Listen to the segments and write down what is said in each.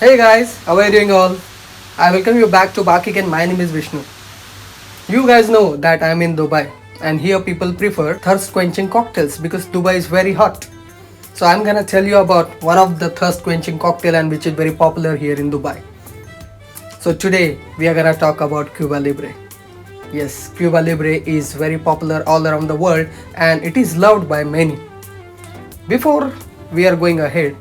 Hey guys, how are you doing all? I welcome you back to Back Again. My name is Vishnu. You guys know that I'm in Dubai and here people prefer thirst quenching cocktails because Dubai is very hot. So I'm gonna tell you about one of the thirst quenching cocktail and which is very popular here in Dubai. So today we are gonna talk about Cuba Libre. Yes, Cuba Libre is very popular all around the world and it is loved by many. Before we are going ahead,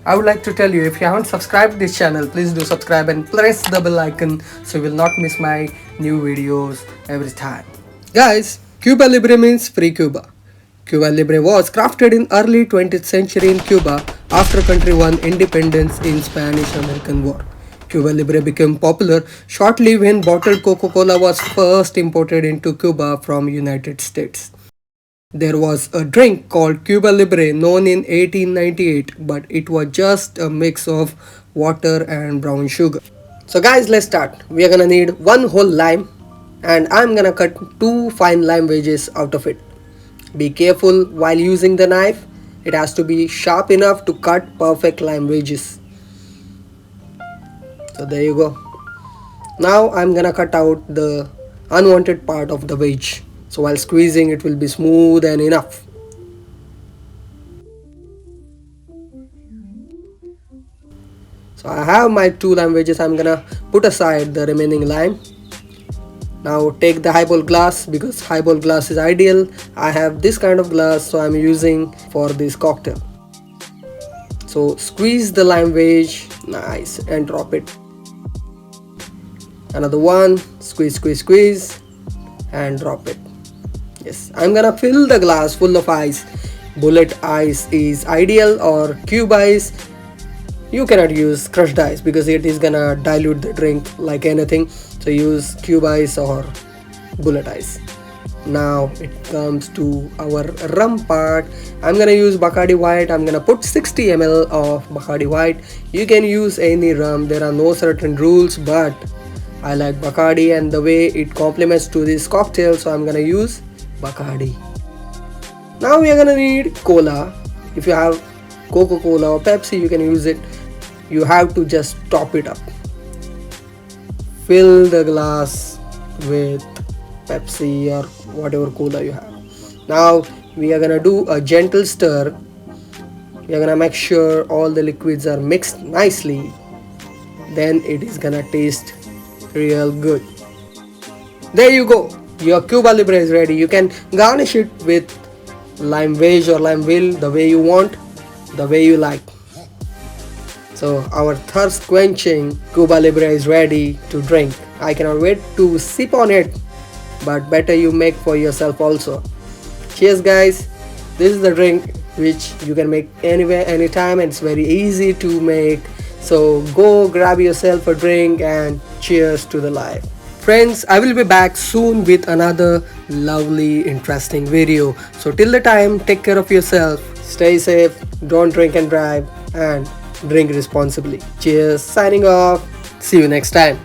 I would like to tell you if you haven't subscribed this channel, please do subscribe and press the bell icon so you will not miss my new videos every time. Guys, Cuba Libre means free Cuba. Cuba Libre was crafted in early 20th century in Cuba after country won independence in Spanish-American War. Cuba Libre became popular shortly when bottled Coca-Cola was first imported into Cuba from United States. There was a drink called Cuba Libre known in 1898, but it was just a mix of water and brown sugar. So guys, let's start. We are gonna need one whole lime and I'm gonna cut two fine lime wedges out of it. Be careful while using the knife. It has to be sharp enough to cut perfect lime wedges. So there you go. Now I'm gonna cut out the unwanted part of the wedge. So while squeezing it will be smooth and enough. So I have my two lime wedges. I'm gonna put aside the remaining lime. Now take the highball glass because highball glass is ideal. I have this kind of glass so I'm using for this cocktail. So squeeze the lime wedge, nice, and drop it. Another one, squeeze and drop it. Yes, I'm gonna fill the glass full of ice. Bullet ice is ideal or cube ice. You cannot use crushed ice because it is gonna dilute the drink like anything. So use cube ice or bullet ice. Now it comes to our rum part. I'm gonna use Bacardi white. I'm gonna put 60 ml of Bacardi white. You can use any rum. There are no certain rules, but I like Bacardi and the way it complements to this cocktail, so I'm gonna use Bacardi. Now we are gonna need cola. If you have Coca-Cola or Pepsi, you can use it. You have to just top it up. Fill the glass with Pepsi or whatever cola you have. Now we are gonna do a gentle stir. We are gonna make sure all the liquids are mixed nicely. Then it is gonna taste real good. There you go. Your Cuba Libre is ready. You can garnish it with lime wedge or lime wheel the way you want, the way you like. So our thirst quenching Cuba Libre is ready to drink. I cannot wait to sip on it, but better you make for yourself also. Cheers guys. This is the drink which you can make anywhere, anytime, and it's very easy to make. So go grab yourself a drink and cheers to the life. Friends, I will be back soon with another lovely, interesting video. So till the time, take care of yourself, stay safe, don't drink and drive, and drink responsibly. Cheers, signing off. See you next time.